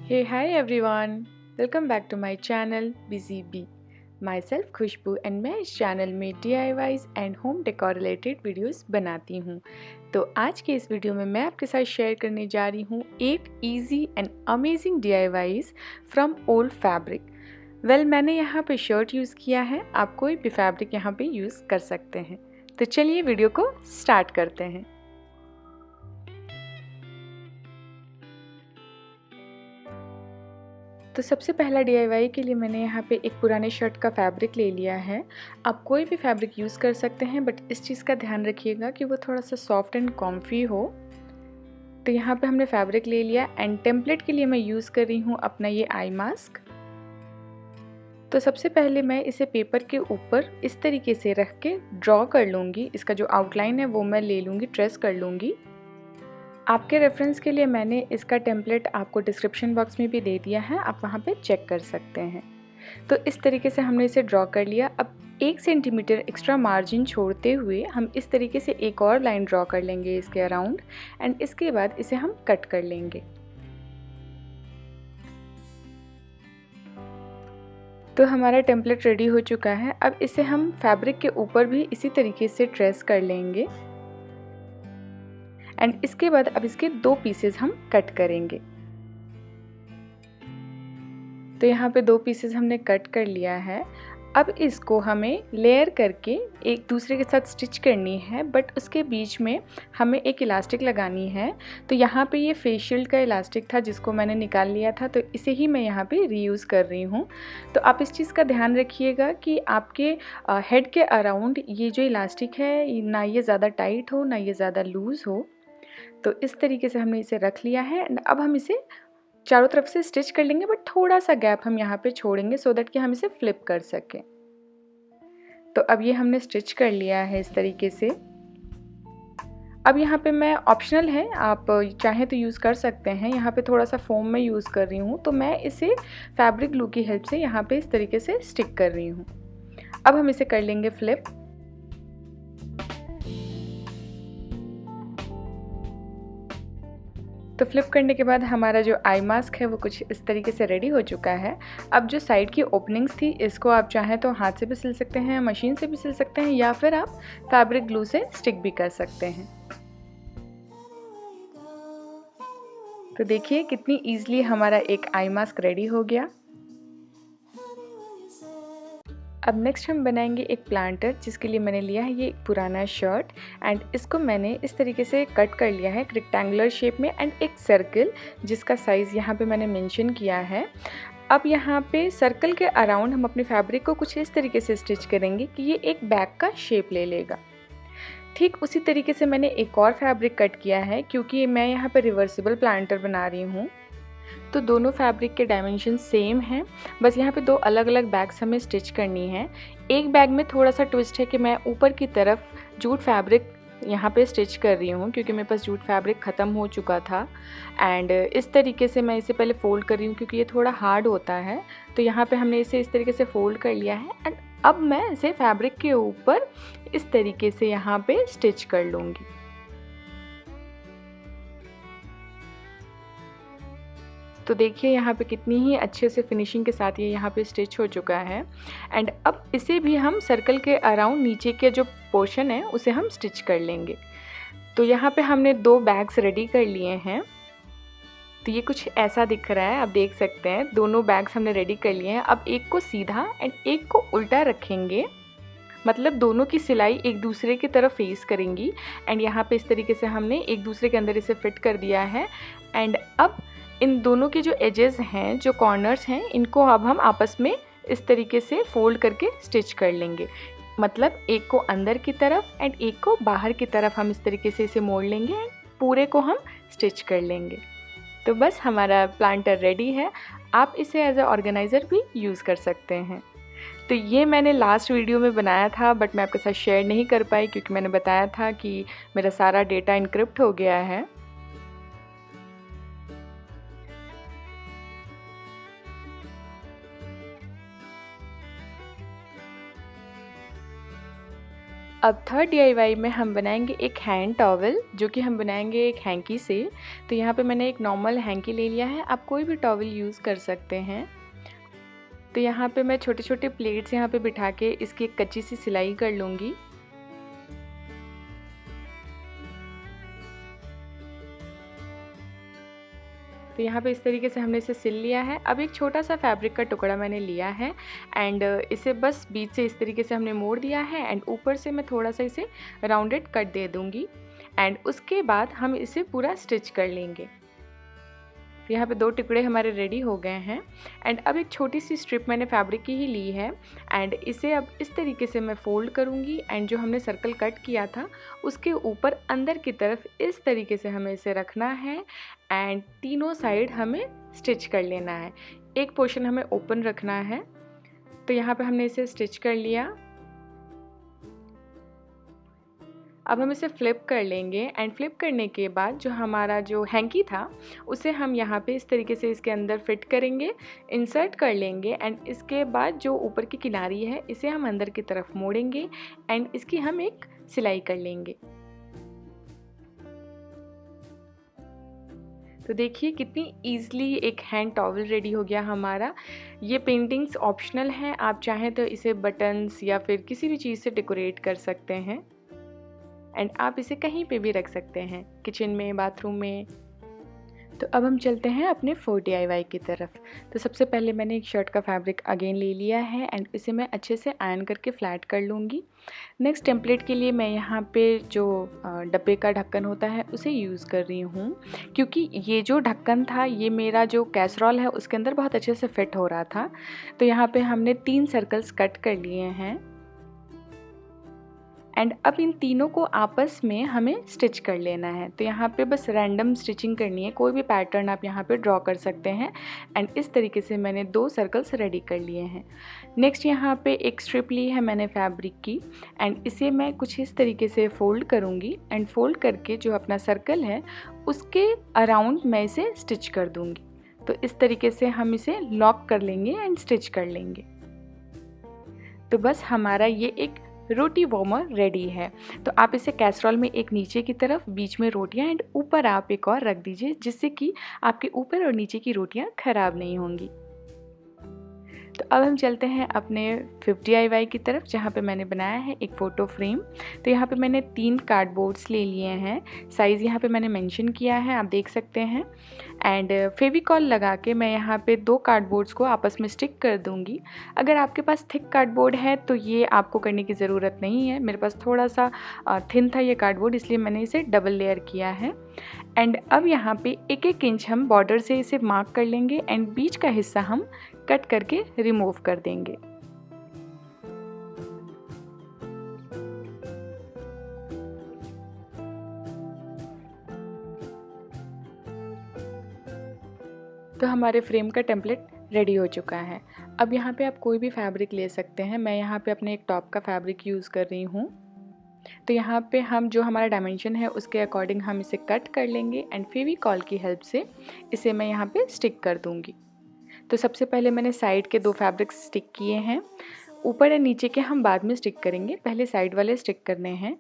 Hey, hi everyone. Welcome back to my channel Busy Bee. Myself Khushboo and मैं इस channel में DIYs and home decor related videos बनाती हूँ। तो आज के इस वीडियो में मैं आपके साथ शेयर करने जा रही हूँ एक easy and amazing DIYs from old fabric. मैंने यहाँ पे शर्ट यूज़ किया है, आप कोई भी फैब्रिक यहाँ पे यूज़ कर सकते हैं। तो चलिए वीडियो को स्टार्ट करते हैं। तो सबसे पहला DIY के लिए मैंने यहाँ पे एक पुराने शर्ट का फैब्रिक ले लिया है। आप कोई भी फैब्रिक यूज़ कर सकते हैं, बट इस चीज़ का ध्यान रखिएगा कि वो थोड़ा सा सॉफ्ट एंड कॉम्फी हो। तो यहाँ पे हमने फैब्रिक ले लिया एंड टेम्पलेट के लिए मैं यूज़ कर रही हूँ अपना ये आई मास्क। तो सबसे पहले मैं इसे पेपर के ऊपर इस तरीके से रख के ड्रॉ कर लूँगी। इसका जो आउटलाइन है वो मैं ले लूँगी, ट्रेस कर लूँगी। आपके रेफरेंस के लिए मैंने इसका टेम्पलेट आपको डिस्क्रिप्शन बॉक्स में भी दे दिया है, आप वहाँ पे चेक कर सकते हैं। तो इस तरीके से हमने इसे ड्रॉ कर लिया। अब 1 सेंटीमीटर एक्स्ट्रा मार्जिन छोड़ते हुए हम इस तरीके से एक और लाइन ड्रॉ कर लेंगे इसके अराउंड एंड इसके बाद इसे हम कट कर लेंगे। तो हमारा टेम्पलेट रेडी हो चुका है। अब इसे हम फैब्रिक के ऊपर भी इसी तरीके से ट्रेस कर लेंगे एंड इसके बाद अब इसके 2 पीसेस हम कट करेंगे। तो यहाँ पे 2 पीसेस हमने कट कर लिया है। अब इसको हमें लेयर करके एक दूसरे के साथ स्टिच करनी है, बट उसके बीच में हमें एक इलास्टिक लगानी है। तो यहाँ पे ये फेस शील्ड का इलास्टिक था जिसको मैंने निकाल लिया था, तो इसे ही मैं यहाँ पे रीयूज़ कर रही हूँ। तो आप इस चीज़ का ध्यान रखिएगा कि आपके हेड के अराउंड ये जो इलास्टिक है ना ये ज़्यादा टाइट हो ना ये ज़्यादा लूज़ हो। तो इस तरीके से हमने इसे रख लिया है एंड अब हम इसे चारों तरफ से स्टिच कर लेंगे, बट थोड़ा सा गैप हम यहाँ पे छोड़ेंगे सो दैट कि हम इसे फ्लिप कर सकें। तो अब ये हमने स्टिच कर लिया है इस तरीके से। अब यहाँ पे मैं ऑप्शनल है, आप चाहें तो यूज़ कर सकते हैं। यहाँ पे थोड़ा सा फोम में यूज़ कर रही हूँ, तो मैं इसे फैब्रिक ग्लू की हेल्प से यहाँ पे इस तरीके से स्टिक कर रही हूँ। अब हम इसे कर लेंगे फ्लिप। तो फ्लिप करने के बाद हमारा जो आई मास्क है वो कुछ इस तरीके से रेडी हो चुका है। अब जो साइड की ओपनिंग्स थी इसको आप चाहें तो हाथ से भी सिल सकते हैं, मशीन से भी सिल सकते हैं, या फिर आप फैब्रिक ग्लू से स्टिक भी कर सकते हैं। तो देखिए कितनी ईजिली हमारा एक आई मास्क रेडी हो गया। अब नेक्स्ट हम बनाएंगे एक प्लांटर, जिसके लिए मैंने लिया है ये एक पुराना शर्ट एंड इसको मैंने इस तरीके से कट कर लिया है रेक्टेंगुलर शेप में एंड एक सर्कल जिसका साइज़ यहाँ पे मैंने मेंशन किया है। अब यहाँ पे सर्कल के अराउंड हम अपने फैब्रिक को कुछ इस तरीके से स्टिच करेंगे कि ये एक बैग का शेप ले लेगा। ठीक उसी तरीके से मैंने एक और फैब्रिक कट किया है, क्योंकि मैं यहाँ पे रिवर्सिबल प्लांटर बना रही हूँ। तो दोनों फैब्रिक के डायमेंशन सेम हैं, बस यहाँ पे 2 अलग अलग बैग्स हमें स्टिच करनी है। एक बैग में थोड़ा सा ट्विस्ट है कि मैं ऊपर की तरफ जूट फैब्रिक यहाँ पे स्टिच कर रही हूँ, क्योंकि मेरे पास जूट फैब्रिक ख़त्म हो चुका था एंड इस तरीके से मैं इसे पहले फ़ोल्ड कर रही हूँ क्योंकि ये थोड़ा हार्ड होता है। तो यहाँ पे हमने इसे इस तरीके से फ़ोल्ड कर लिया है एंड अब मैं इसे फैब्रिक के ऊपर इस तरीके से यहाँ पे स्टिच कर लूँगी। तो देखिए यहाँ पे कितनी ही अच्छे से फिनिशिंग के साथ ये यहाँ पे स्टिच हो चुका है एंड अब इसे भी हम सर्कल के अराउंड नीचे के जो पोर्शन है उसे हम स्टिच कर लेंगे। तो यहाँ पे हमने 2 बैग्स रेडी कर लिए हैं। तो ये कुछ ऐसा दिख रहा है, आप देख सकते हैं दोनों बैग्स हमने रेडी कर लिए हैं। अब एक को सीधा एंड एक को उल्टा रखेंगे, मतलब दोनों की सिलाई एक दूसरे की तरफ फेस करेंगी एंड यहाँ पे इस तरीके से हमने एक दूसरे के अंदर इसे फिट कर दिया है एंड अब इन दोनों के जो एजेस हैं, जो कॉर्नर्स हैं, इनको अब हम आपस में इस तरीके से फोल्ड करके स्टिच कर लेंगे। मतलब एक को अंदर की तरफ एंड एक को बाहर की तरफ हम इस तरीके से इसे मोड़ लेंगे एंड पूरे को हम स्टिच कर लेंगे। तो बस हमारा प्लांटर रेडी है। आप इसे एज अ ऑर्गेनाइज़र भी यूज़ कर सकते हैं। तो ये मैंने लास्ट वीडियो में बनाया था, बट मैं आपके साथ शेयर नहीं कर पाई क्योंकि मैंने बताया था कि मेरा सारा डेटा इनक्रिप्ट हो गया है। अब थर्ड डीआईवाई में हम बनाएंगे एक हैंड टॉवल, जो कि हम बनाएंगे एक हैंकी से। तो यहाँ पे मैंने एक नॉर्मल हैंकी ले लिया है, आप कोई भी टॉवल यूज़ कर सकते हैं। तो यहाँ पे मैं छोटे छोटे प्लेट्स यहाँ पे बिठा के इसकी एक कच्ची सी सिलाई कर लूँगी। तो यहाँ पे इस तरीके से हमने इसे सिल लिया है। अब एक छोटा सा फैब्रिक का टुकड़ा मैंने लिया है एंड इसे बस बीच से इस तरीके से हमने मोड़ दिया है एंड ऊपर से मैं थोड़ा सा इसे राउंडेड कट दे दूँगी एंड उसके बाद हम इसे पूरा स्टिच कर लेंगे। तो यहाँ पे 2 टुकड़े हमारे रेडी हो गए हैं एंड अब एक छोटी सी स्ट्रिप मैंने फैब्रिक की ही ली है एंड इसे अब इस तरीके से मैं फोल्ड करूँगी एंड जो हमने सर्कल कट किया था उसके ऊपर अंदर की तरफ इस तरीके से हमें इसे रखना है एंड तीनों साइड हमें स्टिच कर लेना है। एक पोर्शन हमें ओपन रखना है। तो यहाँ पे हमने इसे स्टिच कर लिया। अब हम इसे फ्लिप कर लेंगे एंड फ्लिप करने के बाद जो हमारा जो हैंकी था उसे हम यहाँ पे इस तरीके से इसके अंदर फिट करेंगे, इंसर्ट कर लेंगे एंड इसके बाद जो ऊपर की किनारी है इसे हम अंदर की तरफ मोड़ेंगे एंड इसकी हम एक सिलाई कर लेंगे। तो देखिए कितनी ईज़िली एक हैंड टॉवल रेडी हो गया हमारा। ये पेंटिंग्स ऑप्शनल हैं, आप चाहें तो इसे बटन्स या फिर किसी भी चीज़ से डेकोरेट कर सकते हैं एंड आप इसे कहीं पे भी रख सकते हैं, किचन में, बाथरूम में। तो अब हम चलते हैं अपने 4 DIY की तरफ। तो सबसे पहले मैंने एक शर्ट का फैब्रिक अगेन ले लिया है एंड इसे मैं अच्छे से आयरन करके फ्लैट कर लूँगी। नेक्स्ट टेम्पलेट के लिए मैं यहाँ पे जो डब्बे का ढक्कन होता है उसे यूज़ कर रही हूँ, क्योंकि ये जो ढक्कन था ये मेरा जो कैसरोल है उसके अंदर बहुत अच्छे से फिट हो रहा था। तो यहाँ पे हमने 3 सर्कल्स कट कर लिए हैं एंड अब इन तीनों को आपस में हमें स्टिच कर लेना है। तो यहाँ पे बस रैंडम स्टिचिंग करनी है, कोई भी पैटर्न आप यहाँ पे ड्रॉ कर सकते हैं एंड इस तरीके से मैंने 2 सर्कल्स रेडी कर लिए हैं। नेक्स्ट यहाँ पे एक स्ट्रिप ली है मैंने फैब्रिक की एंड इसे मैं कुछ इस तरीके से फ़ोल्ड करूँगी एंड फोल्ड करके जो अपना सर्कल है उसके अराउंड मैं इसे स्टिच कर दूँगी। तो इस तरीके से हम इसे लॉक कर लेंगे एंड स्टिच कर लेंगे। तो बस हमारा ये एक रोटी वार्मर रेडी है। तो आप इसे कैसरोल में एक नीचे की तरफ, बीच में रोटियां एंड ऊपर आप एक और रख दीजिए, जिससे कि आपके ऊपर और नीचे की रोटियां खराब नहीं होंगी। तो अब हम चलते हैं अपने 5 DIY की तरफ, जहाँ पे मैंने बनाया है एक फ़ोटो फ्रेम। तो यहाँ पे मैंने 3 कार्डबोर्ड्स ले लिए हैं, साइज़ यहाँ पे मैंने मेंशन किया है, आप देख सकते हैं एंड फेविकॉल लगा के मैं यहाँ पे 2 कार्डबोर्ड्स को आपस में स्टिक कर दूँगी। अगर आपके पास थिक कार्डबोर्ड है तो ये आपको करने की ज़रूरत नहीं है, मेरे पास थोड़ा सा थिन था ये कार्डबोर्ड, इसलिए मैंने इसे डबल लेयर किया है। एंड अब यहाँ पे 1-1 इंच हम बॉर्डर से इसे मार्क कर लेंगे एंड बीच का हिस्सा हम कट करके रिमूव कर देंगे। तो हमारे फ्रेम का टेम्पलेट रेडी हो चुका है। अब यहाँ पे आप कोई भी फैब्रिक ले सकते हैं, मैं यहाँ पे अपने एक टॉप का फैब्रिक यूज़ कर रही हूँ। तो यहाँ पे हम जो हमारा डायमेंशन है उसके अकॉर्डिंग हम इसे कट कर लेंगे एंड फेविकॉल की हेल्प से इसे मैं यहाँ पे स्टिक कर दूँगी। तो सबसे पहले मैंने साइड के 2 फैब्रिक्स स्टिक किए हैं, ऊपर और नीचे के हम बाद में स्टिक करेंगे, पहले साइड वाले स्टिक करने हैं।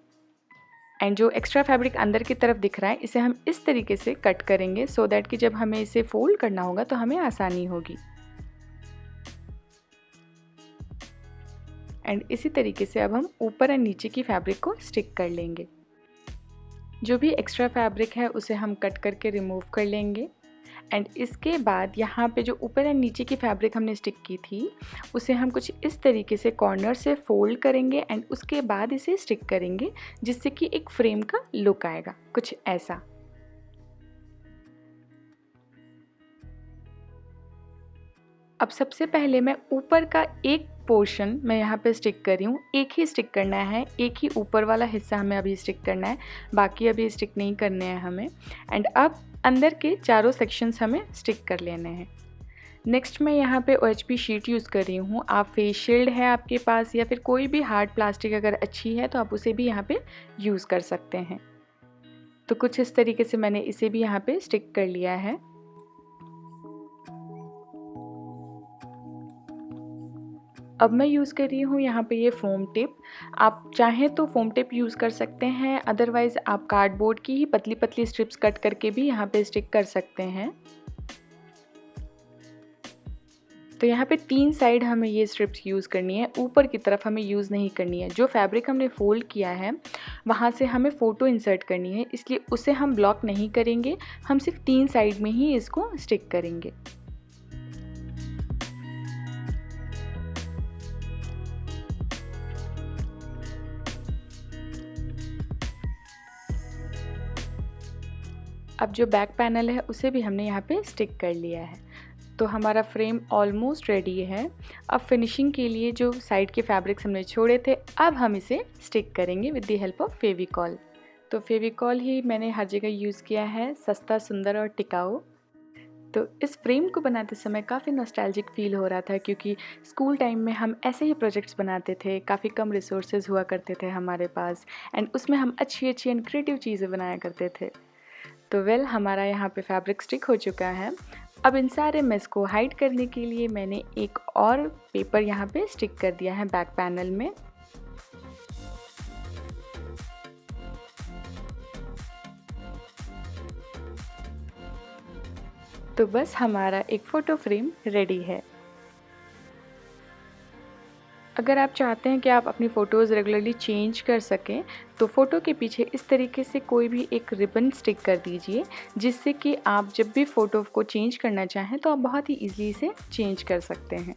एंड जो एक्स्ट्रा फैब्रिक अंदर की तरफ दिख रहा है इसे हम इस तरीके से कट करेंगे सो दैट कि जब हमें इसे फोल्ड करना होगा तो हमें आसानी होगी। एंड इसी तरीके से अब हम ऊपर और नीचे की फैब्रिक को स्टिक कर लेंगे। जो भी एक्स्ट्रा फैब्रिक है उसे हम कट करके रिमूव कर लेंगे एंड इसके बाद यहाँ पे जो ऊपर और नीचे की फैब्रिक हमने स्टिक की थी उसे हम कुछ इस तरीके से कॉर्नर से फोल्ड करेंगे एंड उसके बाद इसे स्टिक करेंगे, जिससे कि एक फ्रेम का लुक आएगा कुछ ऐसा। अब सबसे पहले मैं ऊपर का एक पोर्शन मैं यहाँ पे स्टिक कर रही हूँ, एक ही स्टिक करना है, एक ही ऊपर वाला हिस्सा हमें अभी स्टिक करना है, बाकी अभी स्टिक नहीं करने हैं हमें। एंड अब अंदर के चारों सेक्शंस हमें स्टिक कर लेने हैं। नेक्स्ट मैं यहाँ पे OHP शीट यूज़ कर रही हूँ, आप फेस शील्ड है आपके पास या फिर कोई भी हार्ड प्लास्टिक अगर अच्छी है तो आप उसे भी यहाँ पे यूज़ कर सकते हैं। तो कुछ इस तरीके से मैंने इसे भी यहाँ पे स्टिक कर लिया है। अब मैं यूज़ कर रही हूँ यहाँ पे ये फ़ोम टेप। आप चाहें तो फ़ोम टेप यूज़ कर सकते हैं, अदरवाइज़ आप कार्डबोर्ड की ही पतली-पतली स्ट्रिप्स कट करके भी यहाँ पे स्टिक कर सकते हैं। तो यहाँ पे 3 साइड हमें ये स्ट्रिप्स यूज़ करनी है, ऊपर की तरफ हमें यूज़ नहीं करनी है। जो फैब्रिक हमने फ़ोल्ड किया है वहाँ से हमें फ़ोटो इंसर्ट करनी है, इसलिए उसे हम ब्लॉक नहीं करेंगे, हम सिर्फ 3 साइड में ही इसको स्टिक करेंगे। अब जो बैक पैनल है उसे भी हमने यहाँ पे स्टिक कर लिया है। तो हमारा फ्रेम ऑलमोस्ट रेडी है। अब फिनिशिंग के लिए जो साइड के फैब्रिक्स हमने छोड़े थे, अब हम इसे स्टिक करेंगे with the help of Fevicol. तो फेविकॉल ही मैंने हर जगह यूज़ किया है, सस्ता, सुंदर और टिकाऊ। तो इस फ्रेम को बनाते समय काफ़ी नॉस्टैल्जिक फ़ील हो रहा था, क्योंकि स्कूल टाइम में हम ऐसे ही प्रोजेक्ट्स बनाते थे, काफ़ी कम रिसोर्सेज हुआ करते थे हमारे पास, एंड उसमें हम अच्छी अच्छी एंड क्रिएटिव चीज़ें बनाया करते थे। तो हमारा यहाँ पे फैब्रिक स्टिक हो चुका है। अब इन सारे मेस को हाइड करने के लिए मैंने एक और पेपर यहाँ पे स्टिक कर दिया है बैक पैनल में। तो बस हमारा एक फ़ोटो फ्रेम रेडी है। अगर आप चाहते हैं कि आप अपनी फ़ोटोज़ रेगुलरली चेंज कर सकें, तो फ़ोटो के पीछे इस तरीके से कोई भी एक रिबन स्टिक कर दीजिए, जिससे कि आप जब भी फ़ोटो को चेंज करना चाहें तो आप बहुत ही ईज़िली इसे चेंज कर सकते हैं।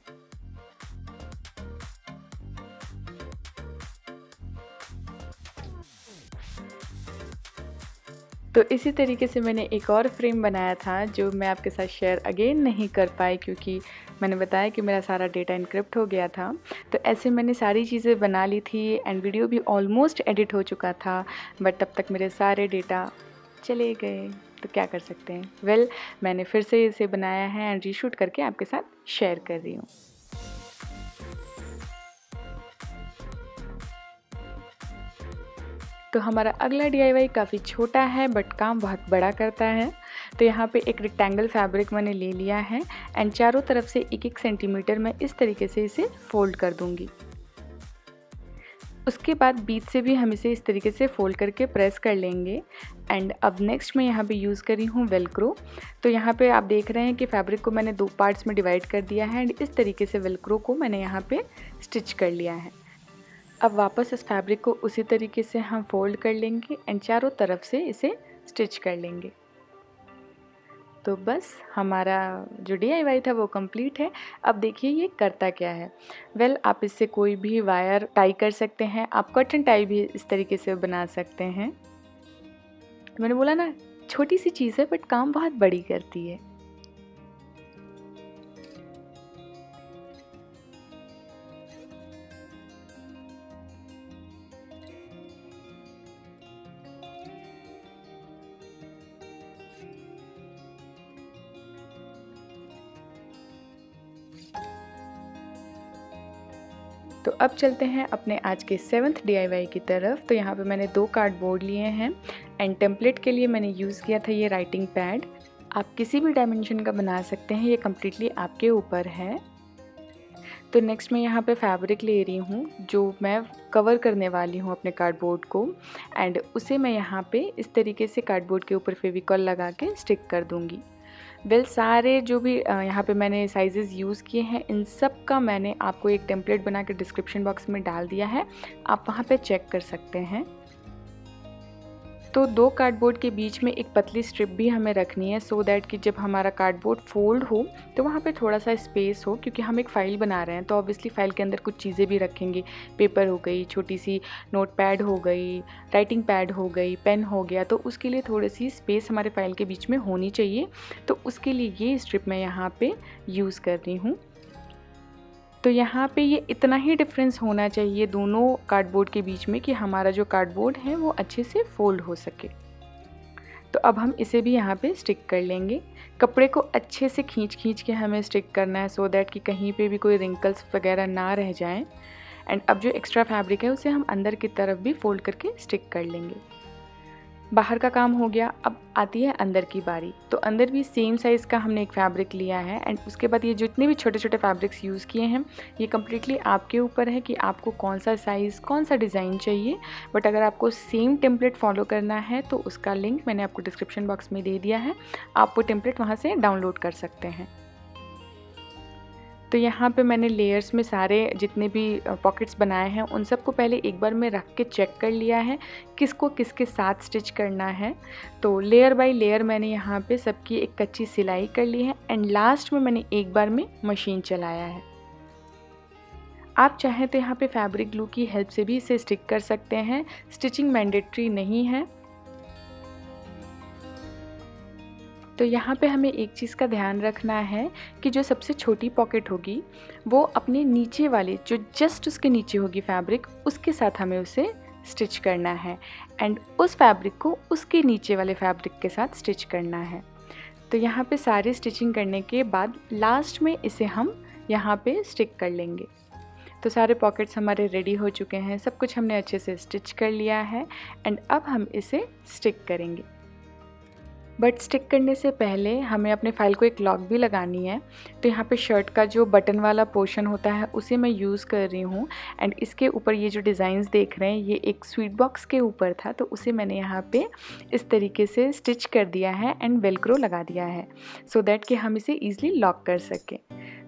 तो इसी तरीके से मैंने एक और फ्रेम बनाया था, जो मैं आपके साथ शेयर अगेन नहीं कर पाई, क्योंकि मैंने बताया कि मेरा सारा डेटा एन्क्रिप्ट हो गया था। तो ऐसे मैंने सारी चीज़ें बना ली थी एंड वीडियो भी ऑलमोस्ट एडिट हो चुका था, बट तब तक मेरे सारे डेटा चले गए। तो क्या कर सकते हैं। मैंने फिर से इसे बनाया है एंड रीशूट करके आपके साथ शेयर कर रही हूँ। तो हमारा अगला DIY काफ़ी छोटा है बट काम बहुत बड़ा करता है। तो यहाँ पे एक रेक्टेंगल फैब्रिक मैंने ले लिया है एंड चारों तरफ से 1-1 सेंटीमीटर मैं इस तरीके से इसे फोल्ड कर दूँगी। उसके बाद बीच से भी हम इसे इस तरीके से फोल्ड करके प्रेस कर लेंगे। एंड अब नेक्स्ट मैं यहाँ पे यूज़ कर रही हूँ वेलक्रो। तो यहाँ पे आप देख रहे हैं कि फैब्रिक को मैंने 2 पार्ट्स में डिवाइड कर दिया है एंड इस तरीके से वेलक्रो को मैंने यहाँ पे स्टिच कर लिया है। अब वापस इस फैब्रिक को उसी तरीके से हम फोल्ड कर लेंगे एंड चारों तरफ से इसे स्टिच कर लेंगे। तो बस हमारा जो DIY था वो कंप्लीट है। अब देखिए ये करता क्या है। आप इससे कोई भी वायर टाई कर सकते हैं, आप कॉटन टाई भी इस तरीके से बना सकते हैं। मैंने बोला ना, छोटी सी चीज़ है बट काम बहुत बड़ी करती है। तो अब चलते हैं अपने आज के 7th DIY की तरफ। तो यहाँ पे मैंने 2 कार्डबोर्ड लिए हैं एंड टेम्पलेट के लिए मैंने यूज़ किया था ये राइटिंग पैड। आप किसी भी डायमेंशन का बना सकते हैं, ये कम्प्लीटली आपके ऊपर है। तो नेक्स्ट मैं यहाँ पे फैब्रिक ले रही हूँ, जो मैं कवर करने वाली हूँ अपने कार्डबोर्ड को, एंड उसे मैं यहाँ पे इस तरीके से कार्डबोर्ड के ऊपर फेविकॉल लगा के स्टिक कर दूँगी। सारे जो भी यहाँ पे मैंने साइज़ेस यूज़ किए हैं, इन सब का मैंने आपको एक टेम्पलेट बना के डिस्क्रिप्शन बॉक्स में डाल दिया है, आप वहाँ पे चेक कर सकते हैं। तो 2 कार्डबोर्ड के बीच में एक पतली स्ट्रिप भी हमें रखनी है, सो दैट कि जब हमारा कार्डबोर्ड फोल्ड हो तो वहाँ पे थोड़ा सा स्पेस हो, क्योंकि हम एक फ़ाइल बना रहे हैं तो ऑब्वियसली फ़ाइल के अंदर कुछ चीज़ें भी रखेंगे। पेपर हो गई, छोटी सी नोट पैड हो गई, राइटिंग पैड हो गई, पेन हो गया, तो उसके लिए थोड़ी सी स्पेस हमारे फ़ाइल के बीच में होनी चाहिए। तो उसके लिए ये स्ट्रिप मैं यहाँ पर यूज़ कर रही हूँ। तो यहाँ पे ये इतना ही डिफरेंस होना चाहिए दोनों कार्डबोर्ड के बीच में कि हमारा जो कार्डबोर्ड है वो अच्छे से फोल्ड हो सके। तो अब हम इसे भी यहाँ पे स्टिक कर लेंगे। कपड़े को अच्छे से खींच के हमें स्टिक करना है, सो दैट कि कहीं पे भी कोई रिंकल्स वगैरह ना रह जाएं। एंड अब जो एक्स्ट्रा फैब्रिक है उसे हम अंदर की तरफ भी फोल्ड करके स्टिक कर लेंगे। बाहर का काम हो गया, अब आती है अंदर की बारी। तो अंदर भी सेम साइज़ का हमने एक फैब्रिक लिया है एंड उसके बाद ये जितने भी छोटे छोटे फैब्रिक्स यूज़ किए हैं ये कम्प्लीटली आपके ऊपर है कि आपको कौन सा साइज़ कौन सा डिज़ाइन चाहिए। बट अगर आपको सेम टेम्पलेट फॉलो करना है तो उसका लिंक मैंने आपको डिस्क्रिप्शन बॉक्स में दे दिया है, आप वो टेम्पलेट वहाँ से डाउनलोड कर सकते हैं। तो यहाँ पे मैंने लेयर्स में सारे जितने भी पॉकेट्स बनाए हैं उन सबको पहले एक बार में रख के चेक कर लिया है किसको किसके साथ स्टिच करना है। तो लेयर बाय लेयर मैंने यहाँ पे सबकी एक कच्ची सिलाई कर ली है एंड लास्ट में मैंने एक बार में मशीन चलाया है। आप चाहें तो यहाँ पे फैब्रिक ग्लू की हेल्प से भी इसे स्टिक कर सकते हैं, स्टिचिंग मैंडेटरी नहीं है। तो यहाँ पे हमें एक चीज़ का ध्यान रखना है कि जो सबसे छोटी पॉकेट होगी वो अपने नीचे वाले जो जस्ट उसके नीचे होगी फैब्रिक उसके साथ हमें उसे स्टिच करना है एंड उस फैब्रिक को उसके नीचे वाले फैब्रिक के साथ स्टिच करना है। तो यहाँ पे सारी स्टिचिंग करने के बाद लास्ट में इसे हम यहाँ पे स्टिक कर लेंगे। तो सारे पॉकेट्स हमारे रेडी हो चुके हैं, सब कुछ हमने अच्छे से स्टिच कर लिया है एंड अब हम इसे स्टिक करेंगे। बट स्टिक करने से पहले हमें अपने फाइल को एक लॉक भी लगानी है। तो यहाँ पे शर्ट का जो बटन वाला पोर्शन होता है उसे मैं यूज़ कर रही हूँ एंड इसके ऊपर ये जो डिज़ाइंस देख रहे हैं ये एक स्वीट बॉक्स के ऊपर था तो उसे मैंने यहाँ पे इस तरीके से स्टिच कर दिया है एंड वेलक्रो लगा दिया है सो दैट कि हम इसे ईज़िली लॉक कर सकें।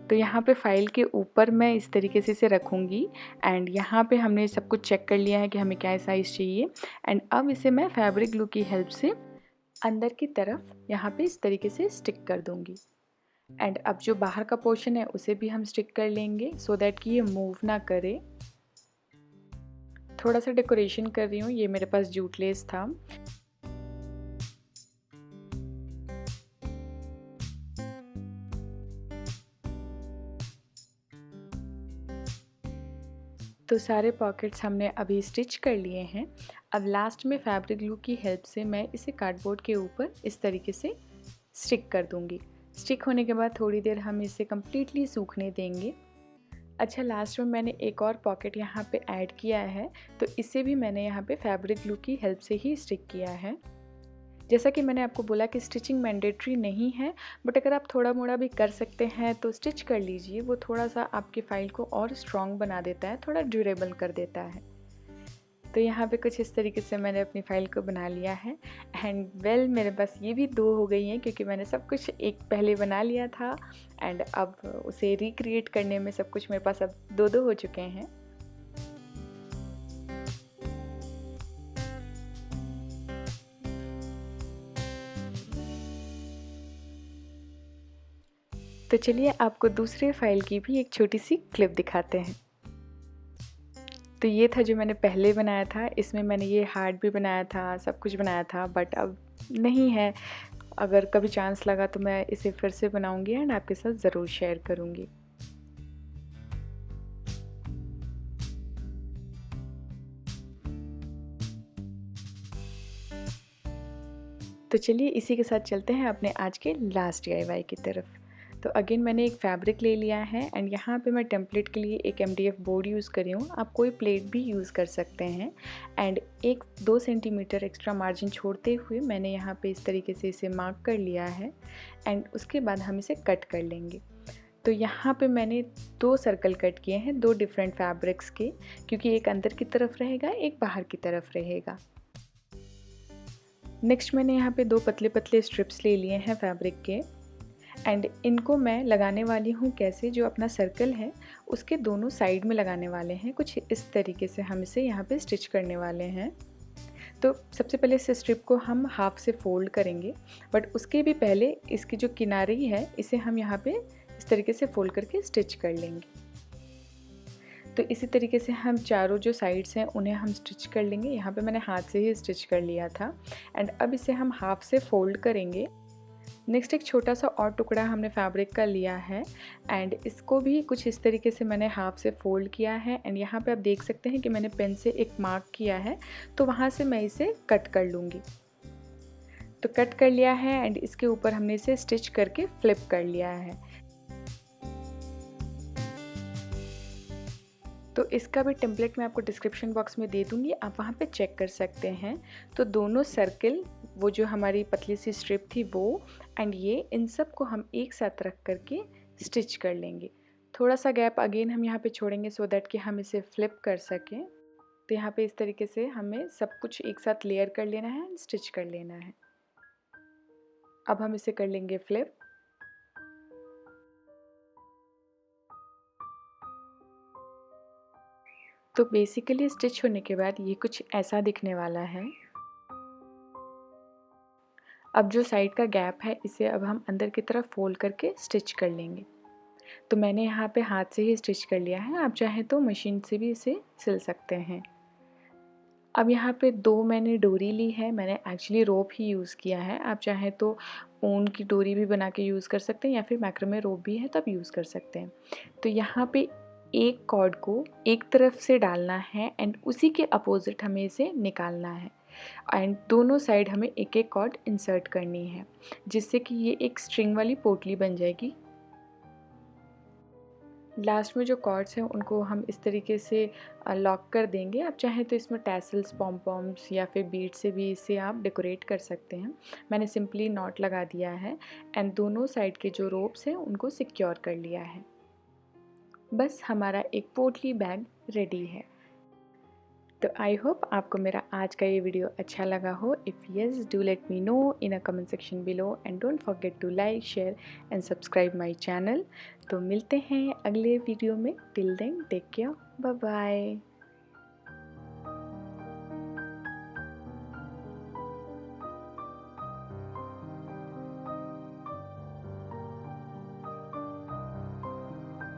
तो यहाँ पे फाइल के ऊपर मैं इस तरीके से इसे रखूँगी एंड यहाँ पे हमने सब कुछ चेक कर लिया है कि हमें क्या साइज़ चाहिए एंड अब इसे मैं फैब्रिक ग्लू की हेल्प से अंदर की तरफ यहाँ पे इस तरीके से स्टिक कर दूँगी एंड अब जो बाहर का पोर्शन है उसे भी हम स्टिक कर लेंगे सो दैट कि ये मूव ना करे। थोड़ा सा डेकोरेशन कर रही हूँ, ये मेरे पास जूट लेस था। तो सारे पॉकेट्स हमने अभी स्टिच कर लिए हैं। अब लास्ट में फैब्रिक ग्लू की हेल्प से मैं इसे कार्डबोर्ड के ऊपर इस तरीके से स्टिक कर दूंगी। स्टिक होने के बाद थोड़ी देर हम इसे कम्प्लीटली सूखने देंगे। अच्छा, लास्ट में मैंने एक और पॉकेट यहाँ पे ऐड किया है तो इसे भी मैंने यहाँ पे फैब्रिक ग्लू की हेल्प से ही स्टिक किया है। जैसा कि मैंने आपको बोला कि स्टिचिंग मैंडेटरी नहीं है बट अगर आप थोड़ा मोड़ा भी कर सकते हैं तो स्टिच कर लीजिए, वो थोड़ा सा आपकी फ़ाइल को और स्ट्रॉन्ग बना देता है, थोड़ा ड्यूरेबल कर देता है। तो यहाँ पे कुछ इस तरीके से मैंने अपनी फ़ाइल को बना लिया है एंड वेल मेरे पास ये भी 2 हो गई हैं क्योंकि मैंने सब कुछ एक पहले बना लिया था एंड अब उसे रिक्रिएट करने में सब कुछ मेरे पास अब 2-2 हो चुके हैं। तो चलिए आपको दूसरे फाइल की भी एक छोटी सी क्लिप दिखाते हैं। तो ये था जो मैंने पहले बनाया था, इसमें मैंने ये हार्ट भी बनाया था, सब कुछ बनाया था बट अब नहीं है। अगर कभी चांस लगा तो मैं इसे फिर से बनाऊंगी एंड आपके साथ ज़रूर शेयर करूंगी। तो चलिए इसी के साथ चलते हैं अपने आज के लास्ट DIY की तरफ। तो अगेन मैंने एक फैब्रिक ले लिया है एंड यहाँ पे मैं टेम्पलेट के लिए एक MDF बोर्ड यूज़ कर रही हूँ, आप कोई प्लेट भी यूज़ कर सकते हैं एंड 1-2 सेंटीमीटर एक्स्ट्रा मार्जिन छोड़ते हुए मैंने यहाँ पे इस तरीके से इसे मार्क कर लिया है एंड उसके बाद हम इसे कट कर लेंगे। तो यहाँ पे मैंने 2 सर्कल कट किए हैं 2 डिफरेंट फैब्रिक्स के, क्योंकि एक अंदर की तरफ रहेगा एक बाहर की तरफ रहेगा। नेक्स्ट मैंने यहाँ पे 2 पतले पतले स्ट्रिप्स ले लिए हैं फैब्रिक के एंड इनको मैं लगाने वाली हूँ कैसे, जो अपना सर्कल है उसके दोनों साइड में लगाने वाले हैं। कुछ इस तरीके से हम इसे यहाँ पे स्टिच करने वाले हैं। तो सबसे पहले इस स्ट्रिप को हम हाफ से फोल्ड करेंगे बट उसके भी पहले इसकी जो किनारी है इसे हम यहाँ पे इस तरीके से फोल्ड करके स्टिच कर लेंगे। तो इसी तरीके से हम चारों जो साइड्स हैं उन्हें हम स्टिच कर लेंगे। यहाँ पे मैंने हाथ से ही स्टिच कर लिया था एंड अब इसे हम हाफ से फोल्ड करेंगे। नेक्स्ट एक छोटा सा और टुकड़ा हमने फैब्रिक का लिया है एंड इसको भी कुछ इस तरीके से मैंने हाफ से फोल्ड किया है एंड यहाँ पे आप देख सकते हैं कि मैंने पेन से एक मार्क किया है तो वहाँ से मैं इसे कट कर लूँगी। तो कट कर लिया है एंड इसके ऊपर हमने इसे स्टिच करके फ्लिप कर लिया है। तो इसका भी टेम्पलेट मैं आपको डिस्क्रिप्शन बॉक्स में दे दूँगी, आप वहाँ पे चेक कर सकते हैं। तो दोनों सर्किल, वो जो हमारी पतली सी स्ट्रिप थी वो एंड ये, इन सब को हम एक साथ रख कर के स्टिच कर लेंगे। थोड़ा सा गैप अगेन हम यहाँ पे छोड़ेंगे सो दैट कि हम इसे फ्लिप कर सकें। तो यहाँ पे इस तरीके से हमें सब कुछ एक साथ लेयर कर लेना है एंड स्टिच कर लेना है। अब हम इसे कर लेंगे फ्लिप। तो बेसिकली स्टिच होने के बाद ये कुछ ऐसा दिखने वाला है। अब जो साइड का गैप है इसे अब हम अंदर की तरफ फोल्ड करके स्टिच कर लेंगे। तो मैंने यहाँ पे हाथ से ही स्टिच कर लिया है, आप चाहें तो मशीन से भी इसे सिल सकते हैं। अब यहाँ पे दो मैंने डोरी ली है, मैंने एक्चुअली रोप ही यूज़ किया है। आप चाहें तो ऊन की डोरी भी बना के यूज़ कर सकते हैं या फिर मैक्रामे रोप भी है तब यूज़ कर सकते हैं। तो यहाँ पे एक कॉर्ड को एक तरफ से डालना है एंड उसी के अपोजिट हमें इसे निकालना है एंड दोनों साइड हमें एक एक कॉर्ड इंसर्ट करनी है, जिससे कि ये एक स्ट्रिंग वाली पोटली बन जाएगी। लास्ट में जो कॉर्ड्स हैं उनको हम इस तरीके से लॉक कर देंगे। आप चाहें तो इसमें टैसल्स, पॉम-पॉम्स या फिर बीड से भी इसे आप डेकोरेट कर सकते हैं। मैंने सिंपली नॉट लगा दिया है एंड दोनों साइड के जो रोप्स हैं उनको सिक्योर कर लिया है। बस हमारा एक पोटली बैग रेडी है। तो आई होप आपको मेरा आज का ये वीडियो अच्छा लगा हो। If yes, do let me know in a comment section below and don't forget to like, share and subscribe my channel. तो मिलते हैं अगले वीडियो में। Till then take care, bye bye.